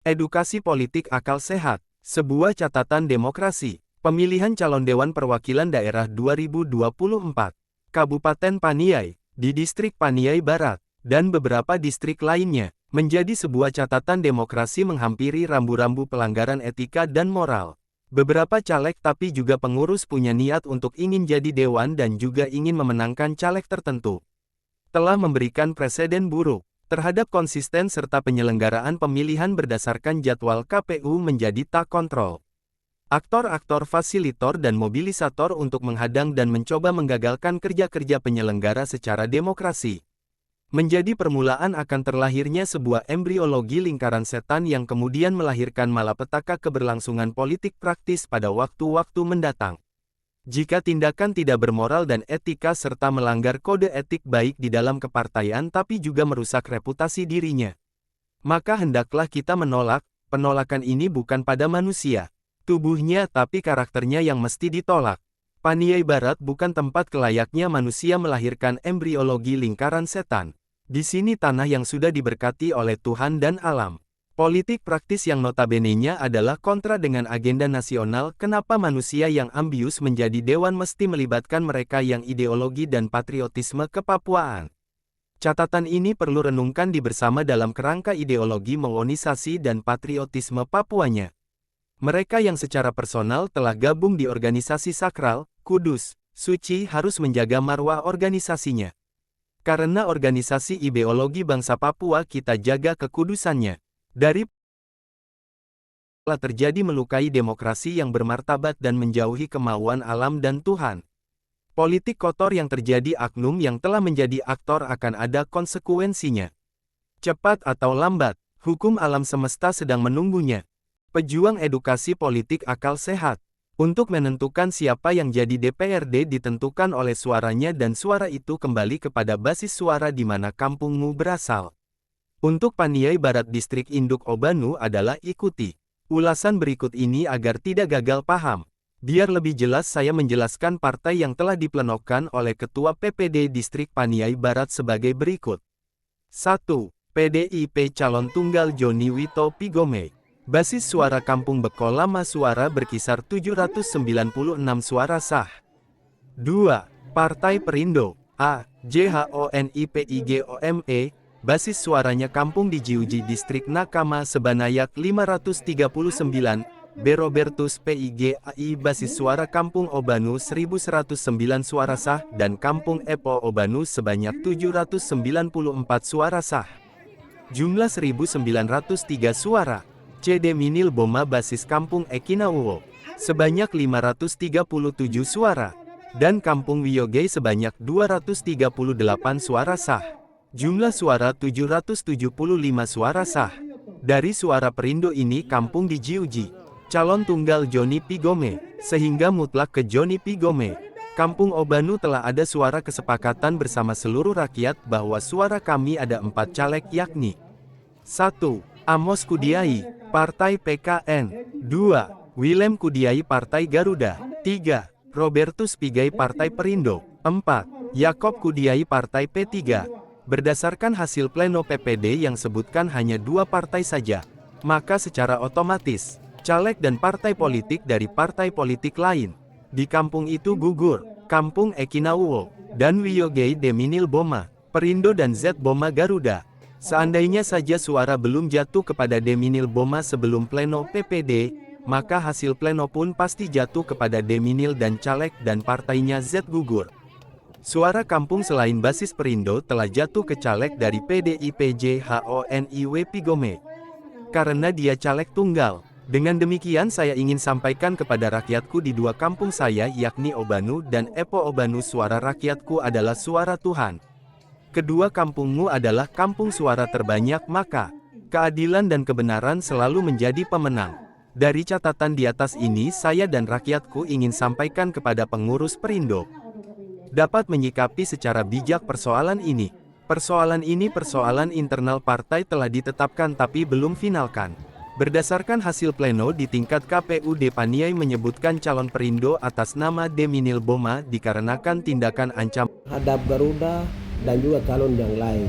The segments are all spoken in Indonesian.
Edukasi politik akal sehat, sebuah catatan demokrasi. Pemilihan calon Dewan Perwakilan Daerah 2024, Kabupaten Paniai, di Distrik Paniai Barat, dan beberapa distrik lainnya, menjadi sebuah catatan demokrasi menghampiri rambu-rambu pelanggaran etika dan moral. Beberapa caleg tapi juga pengurus punya niat untuk ingin jadi dewan dan juga ingin memenangkan caleg tertentu. Telah memberikan presiden buruk terhadap konsisten serta penyelenggaraan pemilihan berdasarkan jadwal KPU menjadi tak kontrol. Aktor-aktor fasilitor dan mobilisator untuk menghadang dan mencoba menggagalkan kerja-kerja penyelenggara secara demokrasi. Menjadi permulaan akan terlahirnya sebuah embriologi lingkaran setan yang kemudian melahirkan malapetaka keberlangsungan politik praktis pada waktu-waktu mendatang. Jika tindakan tidak bermoral dan etika serta melanggar kode etik baik di dalam kepartaian tapi juga merusak reputasi dirinya, maka hendaklah kita menolak. Penolakan ini bukan pada manusia, tubuhnya tapi karakternya yang mesti ditolak. Paniai Barat bukan tempat kelayaknya manusia melahirkan embriologi lingkaran setan. Di sini tanah yang sudah diberkati oleh Tuhan dan alam. Politik praktis yang notabene-nya adalah kontra dengan agenda nasional. Kenapa manusia yang ambius menjadi dewan mesti melibatkan mereka yang ideologi dan patriotisme kepapuaan? Catatan ini perlu renungkan di bersama dalam kerangka ideologi monisasi dan patriotisme Papuanya. Mereka yang secara personal telah gabung di organisasi sakral, kudus, suci harus menjaga marwah organisasinya. Karena organisasi ideologi bangsa Papua kita jaga kekudusannya. Dari telah terjadi melukai demokrasi yang bermartabat dan menjauhi kemauan alam dan Tuhan. Politik kotor yang terjadi oknum yang telah menjadi aktor akan ada konsekuensinya. Cepat atau lambat, hukum alam semesta sedang menunggunya. Pejuang edukasi politik akal sehat. Untuk menentukan siapa yang jadi DPRD ditentukan oleh suaranya dan suara itu kembali kepada basis suara di mana kampungmu berasal. Untuk Paniai Barat Distrik Induk Obanu adalah ikuti ulasan berikut ini agar tidak gagal paham. Biar lebih jelas saya menjelaskan partai yang telah diplenokan oleh Ketua PPD Distrik Paniai Barat sebagai berikut. 1. PDIP Calon Tunggal Joni Wito Pigome. Basis suara Kampung Beko Lama suara berkisar 796 suara sah. 2. Partai Perindo A. JHONIPIGOME. Basis suaranya Kampung di Jiuji Distrik Nakama Sebanayak 539. B. Robertus PIGAI. Basis suara Kampung Obanu 1109 suara sah dan Kampung Epo Obanu sebanyak 794 suara sah. Jumlah 1903 suara. CD Minil Boma basis Kampung Ekinawuwo sebanyak 537 suara dan Kampung Wiyoge sebanyak 238 suara sah. Jumlah suara 775 suara sah. Dari suara Perindo ini Kampung di Jiuji calon tunggal Joni Pigome, sehingga mutlak ke Joni Pigome. Kampung Obanu telah ada suara kesepakatan bersama seluruh rakyat bahwa suara kami ada 4 caleg yakni 1. Amos Kudiai, Partai PKN. 2. Willem Kudiai Partai Garuda. 3. Robertus Pigai Partai Perindo. 4. Yakob Kudiai Partai P3. Berdasarkan hasil pleno PPD yang sebutkan hanya 2 partai saja, maka secara otomatis caleg dan partai politik dari partai politik lain di kampung itu gugur. Kampung Ekinawuwo dan Wiyoge Deminil Boma, Perindo dan Z Boma Garuda. Seandainya saja suara belum jatuh kepada Deminil Boma sebelum pleno PPD, maka hasil pleno pun pasti jatuh kepada Deminil dan caleg dan partainya Z gugur. Suara kampung selain basis Perindo telah jatuh ke caleg dari PDIP JHONIW Pigome. Karena dia caleg tunggal. Dengan demikian saya ingin sampaikan kepada rakyatku di 2 kampung saya yakni Obanu dan Epo Obanu suara rakyatku adalah suara Tuhan. Kedua kampungmu adalah kampung suara terbanyak maka keadilan dan kebenaran selalu menjadi pemenang. Dari catatan di atas ini saya dan rakyatku ingin sampaikan kepada pengurus Perindo dapat menyikapi secara bijak persoalan ini. Persoalan ini persoalan internal partai telah ditetapkan tapi belum finalkan. Berdasarkan hasil pleno di tingkat KPUD Paniai menyebutkan calon Perindo atas nama Deminil Boma dikarenakan tindakan ancaman terhadap Garuda dan juga calon yang lain.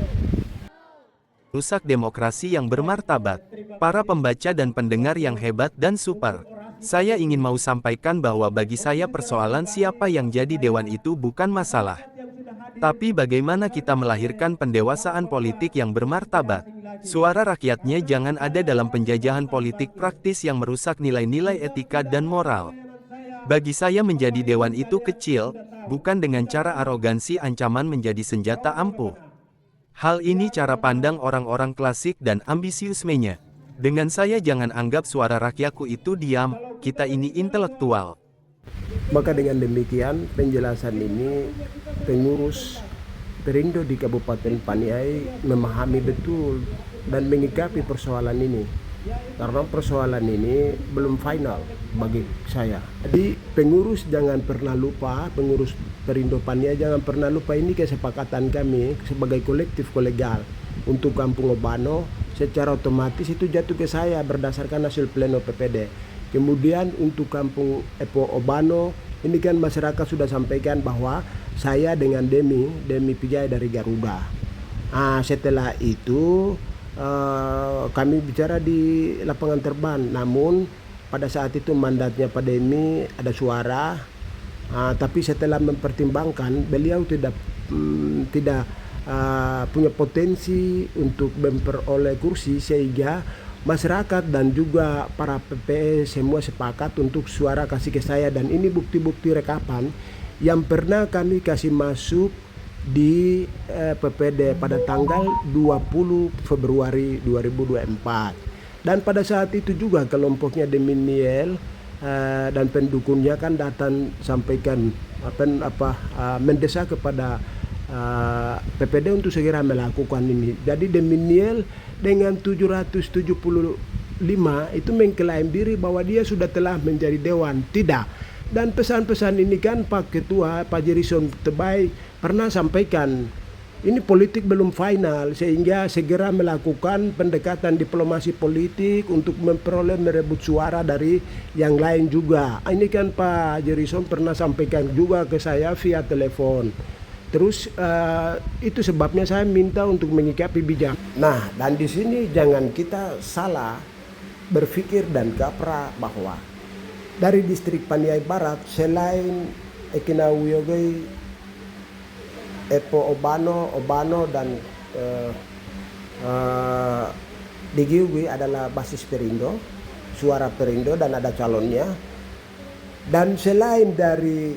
rusak demokrasi yang bermartabat. Para pembaca dan pendengar yang hebat dan super. Saya ingin mau sampaikan bahwa bagi saya persoalan siapa yang jadi dewan itu bukan masalah. Tapi bagaimana kita melahirkan pendewasaan politik yang bermartabat. Suara rakyatnya jangan ada dalam penjajahan politik praktis yang merusak nilai-nilai etika dan moral. Bagi saya menjadi dewan itu kecil, bukan dengan cara arogansi ancaman menjadi senjata ampuh. Hal ini cara pandang orang-orang klasik dan ambisius mainnya. Dengan saya jangan anggap suara rakyatku itu diam, kita ini intelektual. Maka dengan demikian penjelasan ini pengurus Perindo di Kabupaten Paniai memahami betul dan mengikapi persoalan ini. Karena persoalan ini belum final bagi saya. Jadi pengurus jangan pernah lupa, pengurus Perindo Paniai jangan pernah lupa ini kesepakatan kami sebagai kolektif kolegial untuk Kampung Obano. Secara otomatis itu jatuh ke saya berdasarkan hasil pleno PPD. Kemudian untuk Kampung Obano ini kan masyarakat sudah sampaikan bahwa saya dengan Demi Pijay dari Garuda. Setelah itu kami bicara di lapangan terbang, namun pada saat itu mandatnya Pak Demi ada suara, tapi setelah mempertimbangkan beliau tidak punya potensi untuk memperoleh kursi, sehingga masyarakat dan juga para PPS semua sepakat untuk suara kasih ke saya. Dan ini bukti-bukti rekapan yang pernah kami kasih masuk di PPD pada tanggal 20 Februari 2024. Dan pada saat itu juga kelompoknya Deminiel dan pendukungnya kan datang sampaikan mendesak kepada PPD untuk segera melakukan ini. Jadi Deminiel dengan 775 itu mengklaim diri bahwa dia sudah telah menjadi dewan. Tidak. Dan pesan-pesan ini kan Pak Ketua, Pak Jerison Tebay pernah sampaikan, ini politik belum final, sehingga segera melakukan pendekatan diplomasi politik untuk memperoleh merebut suara dari yang lain juga. Ini kan Pak Jerison pernah sampaikan juga ke saya via telepon. Terus itu sebabnya saya minta untuk mengikapi bijak. Nah, dan di sini jangan kita salah berpikir dan kaprah bahwa dari distrik Paniai Barat selain Ekinawiyogai, Obano dan Digiugi adalah basis Perindo, suara Perindo dan ada calonnya. Dan selain dari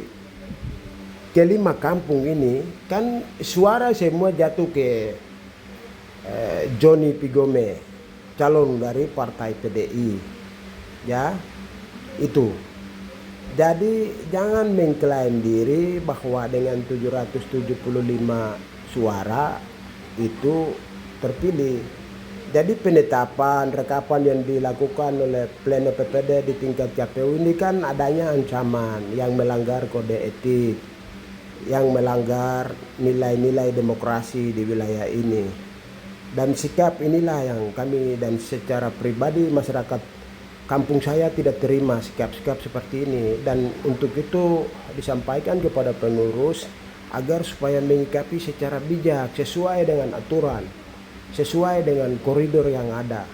kelima kampung ini kan suara semua jatuh ke Johnny Pigome, calon dari partai PDI, ya itu. Jadi jangan mengklaim diri bahwa dengan 775 suara itu terpilih. Jadi penetapan rekapan yang dilakukan oleh pleno PPD di tingkat KPU ini kan adanya ancaman yang melanggar kode etik, yang melanggar nilai-nilai demokrasi di wilayah ini. Dan sikap inilah yang kami dan secara pribadi masyarakat kampung saya tidak terima sikap-sikap seperti ini. Dan untuk itu disampaikan kepada pengurus agar supaya menyikapi secara bijak sesuai dengan aturan, sesuai dengan koridor yang ada.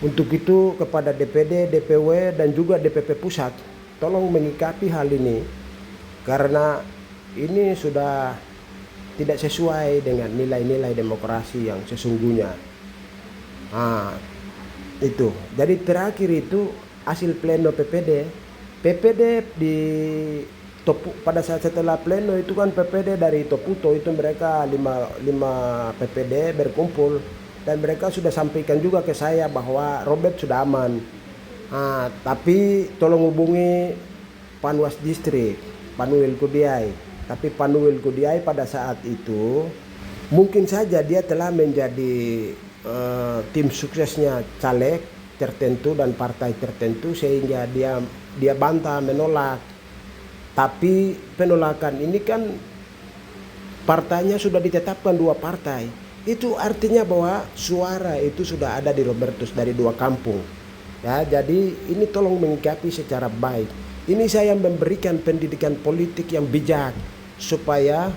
Untuk itu kepada DPD, DPW dan juga DPP pusat, tolong menyikapi hal ini. Karena ini sudah tidak sesuai dengan nilai-nilai demokrasi yang sesungguhnya. Itu. Jadi terakhir itu hasil pleno PPD di pada saat setelah pleno itu kan PPD dari Toputo itu mereka 5 PPD berkumpul dan mereka sudah sampaikan juga ke saya bahwa Robert sudah aman. Tapi tolong hubungi Panwas Distrik Panuel Kudiai. Tapi Panuel Kudiai pada saat itu mungkin saja dia telah menjadi tim suksesnya caleg tertentu dan partai tertentu, sehingga dia bantah menolak. Tapi penolakan ini kan partainya sudah ditetapkan 2 partai. Itu artinya bahwa suara itu sudah ada di Robertus dari 2 kampung. Ya, jadi ini tolong menyikapi secara baik. Ini saya memberikan pendidikan politik yang bijak supaya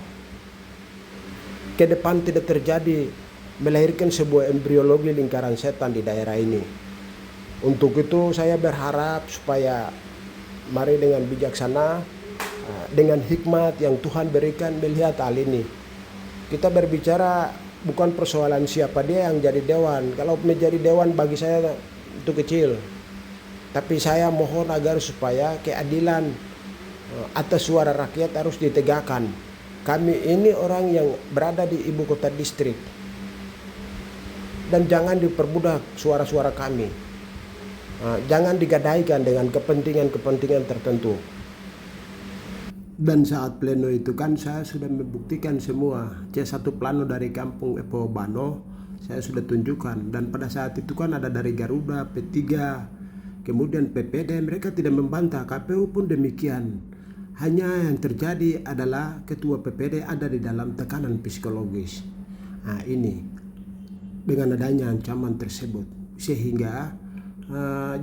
ke depan tidak terjadi melahirkan sebuah embriologi lingkaran setan di daerah ini. Untuk itu saya berharap supaya mari dengan bijaksana, dengan hikmat yang Tuhan berikan melihat hal ini. Kita berbicara bukan persoalan siapa dia yang jadi dewan. Kalau menjadi dewan bagi saya itu kecil. Tapi saya mohon agar supaya keadilan atas suara rakyat harus ditegakkan. Kami ini orang yang berada di ibu kota distrik. Dan jangan diperbudak suara-suara kami. Jangan digadaikan dengan kepentingan-kepentingan tertentu. Dan saat pleno itu kan saya sudah membuktikan semua. C1 plano dari kampung Epo Bano saya sudah tunjukkan. Dan pada saat itu kan ada dari Garuda, P3, kemudian PPD, mereka tidak membantah. KPU pun demikian. Hanya yang terjadi adalah ketua PPD ada di dalam tekanan psikologis. Nah ini dengan adanya ancaman tersebut, sehingga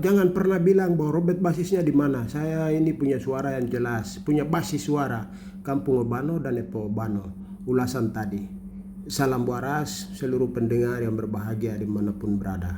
jangan pernah bilang bahwa Robert basisnya di mana. Saya ini punya suara yang jelas, punya basis suara Kampung Obano dan Epo Obano. Ulasan tadi. Salam waras seluruh pendengar yang berbahagia dimanapun berada.